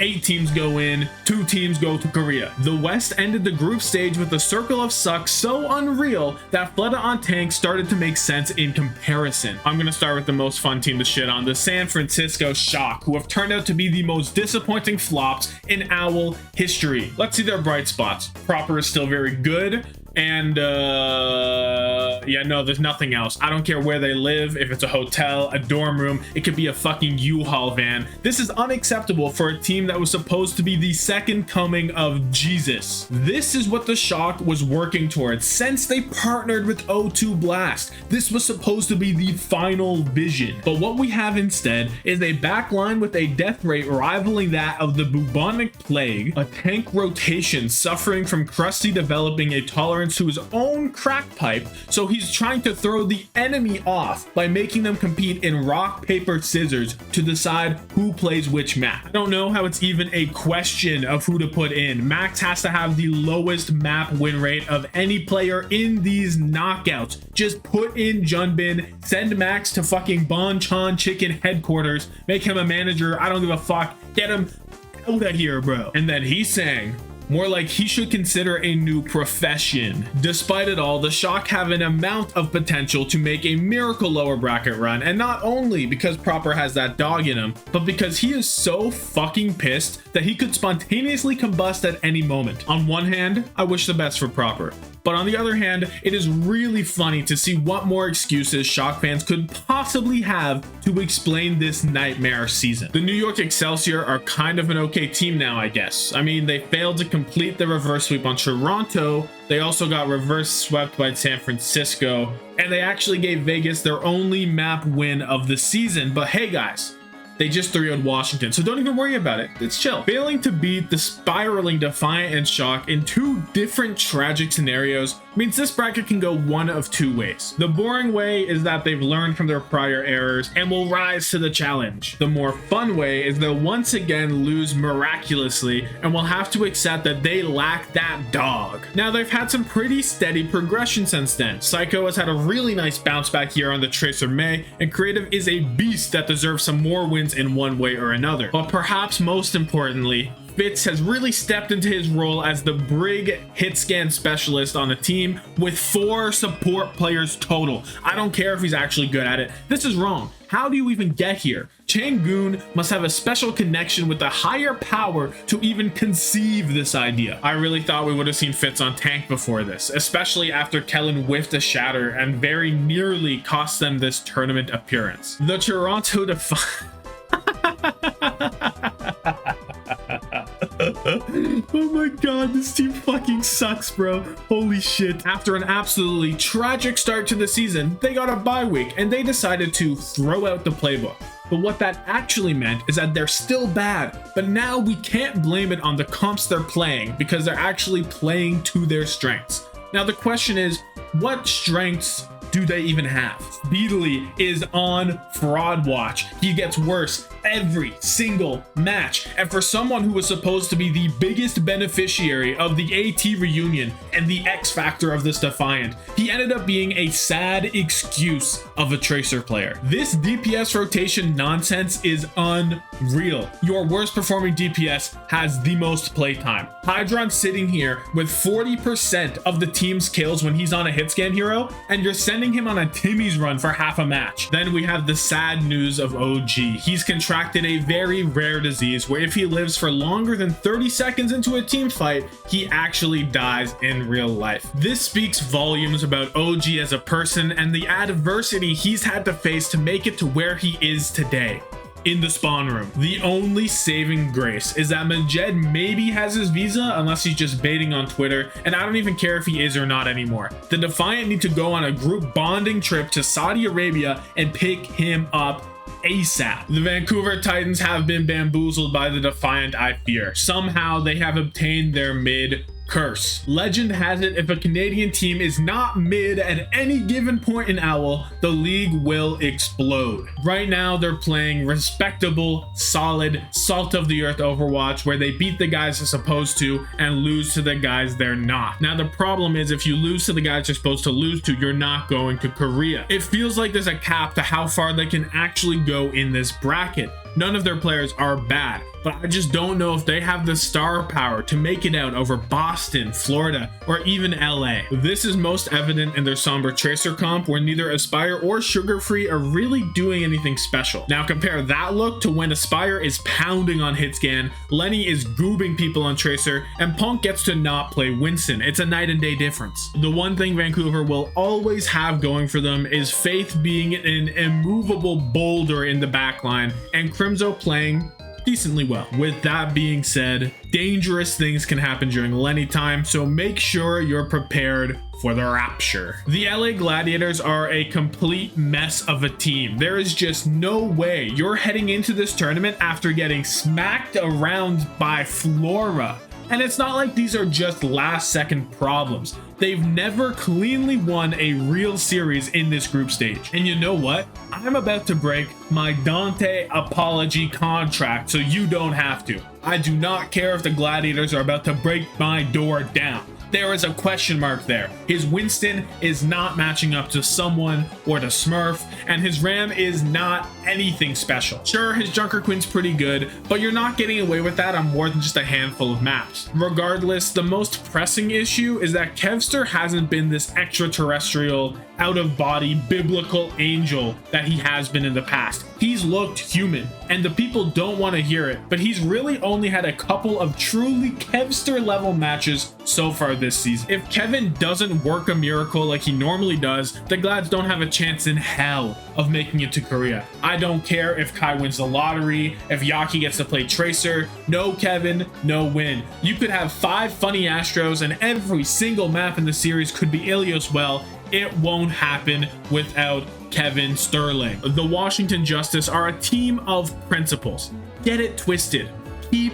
8 teams go in, 2 teams go to Korea. The West ended the group stage with a circle of suck so unreal that Fleta on Tank started to make sense in comparison. I'm gonna start with the most fun team to shit on, the San Francisco Shock, who have turned out to be the most disappointing flops in OWL history. Let's see their bright spots. Proper is still very good. And yeah, no, there's nothing else. I don't care where they live, if it's a hotel, a dorm room, it could be a fucking U-Haul van. This is unacceptable for a team that was supposed to be the second coming of Jesus. This is what the Shock was working towards since they partnered with O2 Blast. This was supposed to be the final vision. But what we have instead is a backline with a death rate rivaling that of the bubonic plague, a tank rotation suffering from Krusty developing a tolerance to his own crack pipe, so he's trying to throw the enemy off by making them compete in rock, paper, scissors to decide who plays which map. I don't know how it's even a question of who to put in. Max has to have the lowest map win rate of any player in these knockouts. Just put in Junbin, send Max to fucking Bonchon Chicken headquarters, make him a manager, I don't give a fuck, get him out of here, bro. And then he sang, more like he should consider a new profession. Despite it all, the Shock have an amount of potential to make a miracle lower bracket run, and not only because Proper has that dog in him, but because he is so fucking pissed that he could spontaneously combust at any moment. On one hand, I wish the best for Proper, but on the other hand, it is really funny to see what more excuses Shock fans could possibly have to explain this nightmare season. The New York Excelsior are kind of an okay team now, I guess. I mean, they failed to complete the reverse sweep on Toronto. They also got reverse swept by San Francisco, and they actually gave Vegas their only map win of the season. But hey guys, they just 3-0'd Washington, so don't even worry about it. It's chill. Failing to beat the spiraling Defiant and Shock in 2 different tragic scenarios means this bracket can go one of 2 ways. The boring way is that they've learned from their prior errors and will rise to the challenge. The more fun way is they'll once again lose miraculously and will have to accept that they lack that dog. Now, they've had some pretty steady progression since then. Psycho has had a really nice bounce back here on the Tracer May, and Creative is a beast that deserves some more wins in one way or another. But perhaps most importantly, Fitz has really stepped into his role as the Brig hit scan specialist on the team with 4 support players total. I don't care if he's actually good at it. This is wrong. How do you even get here? Changoon must have a special connection with a higher power to even conceive this idea. I really thought we would have seen Fitz on tank before this, especially after Kellen whiffed a shatter and very nearly cost them this tournament appearance. The Toronto Defiant. Oh my god, this team fucking sucks, bro. Holy shit. After an absolutely tragic start to the season, they got a bye week and they decided to throw out the playbook. But what that actually meant is that they're still bad, but now we can't blame it on the comps they're playing because they're actually playing to their strengths. Now the question is, what strengths do they even have? Speedily is on fraud watch. He gets worse every single match. And for someone who was supposed to be the biggest beneficiary of the AT reunion and the X factor of this Defiant, he ended up being a sad excuse of a Tracer player. This DPS rotation nonsense is unreal. Your worst performing DPS has the most playtime. Hydron sitting here with 40% of the team's kills when he's on a hit scan hero, and you're sending him on a Timmy's run for half a match. Then we have the sad news of OG. He's contracted a very rare disease where if he lives for longer than 30 seconds into a team fight, he actually dies in real life. This speaks volumes about OG as a person and the adversity he's had to face to make it to where he is today. In the spawn room, the only saving grace is that Majed maybe has his visa unless he's just baiting on Twitter, and I don't even care if he is or not anymore. The Defiant need to go on a group bonding trip to Saudi Arabia and pick him up ASAP. The Vancouver Titans have been bamboozled by the Defiant, I fear. Somehow they have obtained their mid curse. Legend has it, if a Canadian team is not mid at any given point in OWL, the league will explode. Right now, they're playing respectable, solid, salt of the earth Overwatch, where they beat the guys they're supposed to and lose to the guys they're not. Now, the problem is if you lose to the guys you're supposed to lose to, you're not going to Korea. It feels like there's a cap to how far they can actually go in this bracket. None of their players are bad, but I just don't know if they have the star power to make it out over Boston, Florida, or even LA. This is most evident in their Sombra Tracer comp, where neither Aspire or Sugar Free are really doing anything special. Now compare that look to when Aspire is pounding on Hitscan, Lenny is goobing people on Tracer, and Punk gets to not play Winston. It's a night and day difference. The one thing Vancouver will always have going for them is Faith being an immovable boulder in the backline, and Crimzo playing decently well. With that being said, dangerous things can happen during Lenny time, so make sure you're prepared for the rapture. The LA Gladiators are a complete mess of a team. There is just no way you're heading into this tournament after getting smacked around by Flora. And it's not like these are just last second problems. They've never cleanly won a real series in this group stage. And you know what? I'm about to break my Dante apology contract so you don't have to. I do not care if the Gladiators are about to break my door down. There is a question mark there. His Winston is not matching up to someone or to Smurf, and his Ram is not anything special. Sure, his Junker Queen's pretty good, but you're not getting away with that on more than just a handful of maps. Regardless, the most pressing issue is that Kevster hasn't been this extraterrestrial, out-of-body, biblical angel that he has been in the past. He's looked human, and the people don't want to hear it, but he's really only had a couple of truly Kevster-level matches so far this season. If Kevin doesn't work a miracle like he normally does, the Glads don't have a chance in hell of making it to Korea. I don't care if Kai wins the lottery, if Yaki gets to play Tracer. No Kevin, no win. You could have 5 funny Astros and every single map in the series could be Ilios. Well, it won't happen without Kevin Sterling. The Washington Justice are a team of principles. Get it twisted. Keep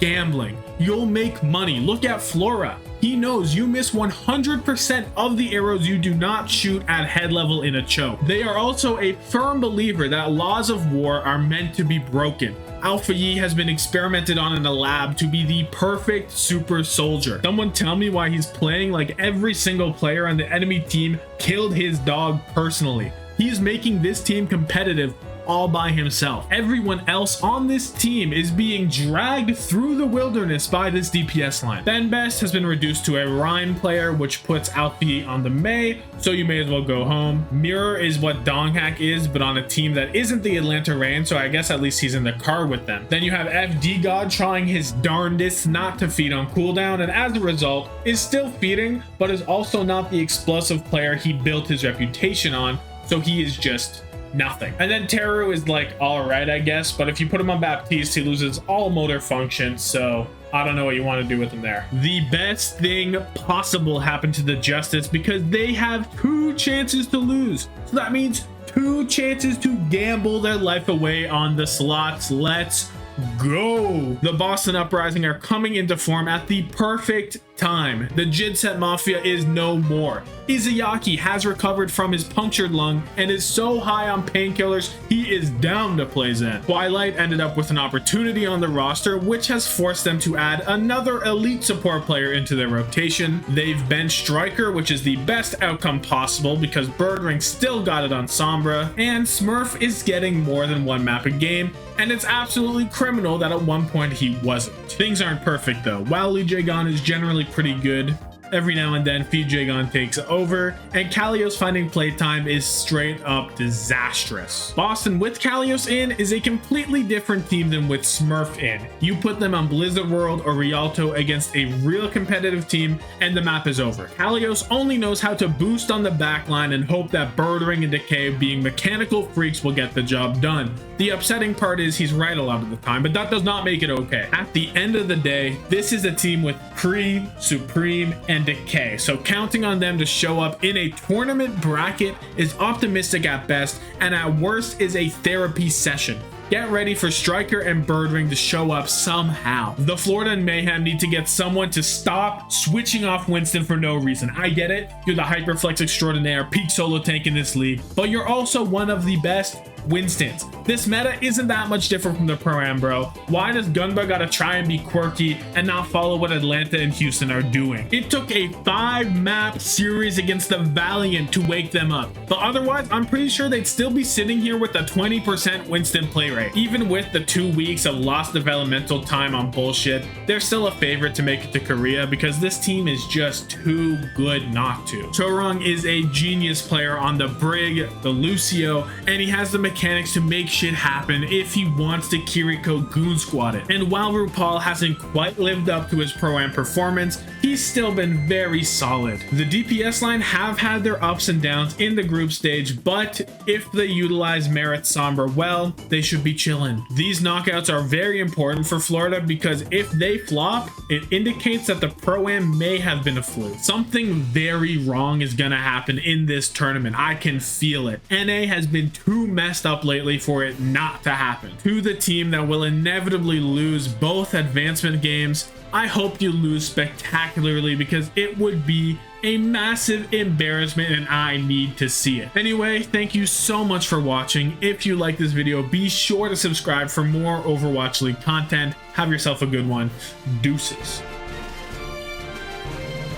gambling. You'll make money. Look at Flora. He knows you miss 100% of the arrows you do not shoot at head level in a choke. They are also a firm believer that laws of war are meant to be broken. Alpha Yi has been experimented on in a lab to be the perfect super soldier. Someone tell me why he's playing like every single player on the enemy team killed his dog personally. He's making this team competitive all by himself. Everyone else on this team is being dragged through the wilderness by this DPS line. Ben Best has been reduced to a Rhyme player, which puts Alfie on the May, so you may as well go home. Mirror is what Donghack is, but on a team that isn't the Atlanta Reign, so I guess at least he's in the car with them. Then you have FD God trying his darndest not to feed on cooldown, and as a result, is still feeding, but is also not the explosive player he built his reputation on, so he is just nothing. And then Teru is like all right, I guess, but if you put him on Baptiste, he loses all motor function, so I don't know what you want to do with him there. The best thing possible happened to the Justice because they have 2 chances to lose. So that means 2 chances to gamble their life away on the slots. Let's go. The Boston Uprising are coming into form at the perfect time. The Jidset Mafia is no more. Izayaki has recovered from his punctured lung and is so high on painkillers he is down to play Zen. Twilight ended up with an opportunity on the roster, which has forced them to add another elite support player into their rotation. They've benched Striker, which is the best outcome possible because Birdring still got it on Sombra, and Smurf is getting more than 1 map a game, and it's absolutely criminal that at one point he wasn't. Things aren't perfect though. While Lee Jae-gon is generally pretty good, every now and then Feed Jae-gon takes over, and Kalios finding playtime is straight up disastrous. Boston with Kalios in is a completely different team than with Smurf in. You put them on Blizzard World or Rialto against a real competitive team and the map is over. Kalios only knows how to boost on the backline and hope that Birdring and Decay, being mechanical freaks, will get the job done. The upsetting part is he's right a lot of the time, but that does not make it okay. At the end of the day, this is a team with Creed, Supreme, and Decay, so counting on them to show up in a tournament bracket is optimistic at best, and at worst is a therapy session. Get ready for Striker and Birdring to show up somehow. The Florida and Mayhem need to get someone to stop switching off Winston for no reason. I get it, you're the Hyperflex extraordinaire, peak solo tank in this league, but you're also one of the best Winston's. This meta isn't that much different from the Pro-Am, bro. Why does Gunba gotta try and be quirky and not follow what Atlanta and Houston are doing? It took a 5-map series against the Valiant to wake them up, but otherwise I'm pretty sure they'd still be sitting here with a 20% Winston play rate. Even with the 2 weeks of lost developmental time on bullshit, they're still a favorite to make it to Korea because this team is just too good not to. Chorong is a genius player on the Brig, the Lucio, and he has the mechanics to make shit happen if he wants to Kiriko goon squad it. And while RuPaul hasn't quite lived up to his Pro-Am performance, he's still been very solid. The DPS line have had their ups and downs in the group stage, but if they utilize Merit Sombra well, they should be chilling. These knockouts are very important for Florida because if they flop, it indicates that the Pro-Am may have been a fluke. Something very wrong is gonna happen in this tournament. I can feel it. NA has been too messed up lately for it not to happen. To the team that will inevitably lose both advancement games, I hope you lose spectacularly because it would be a massive embarrassment and I need to see it. Anyway, thank you so much for watching. If you like this video, be sure to subscribe for more Overwatch League content. Have yourself a good one. Deuces.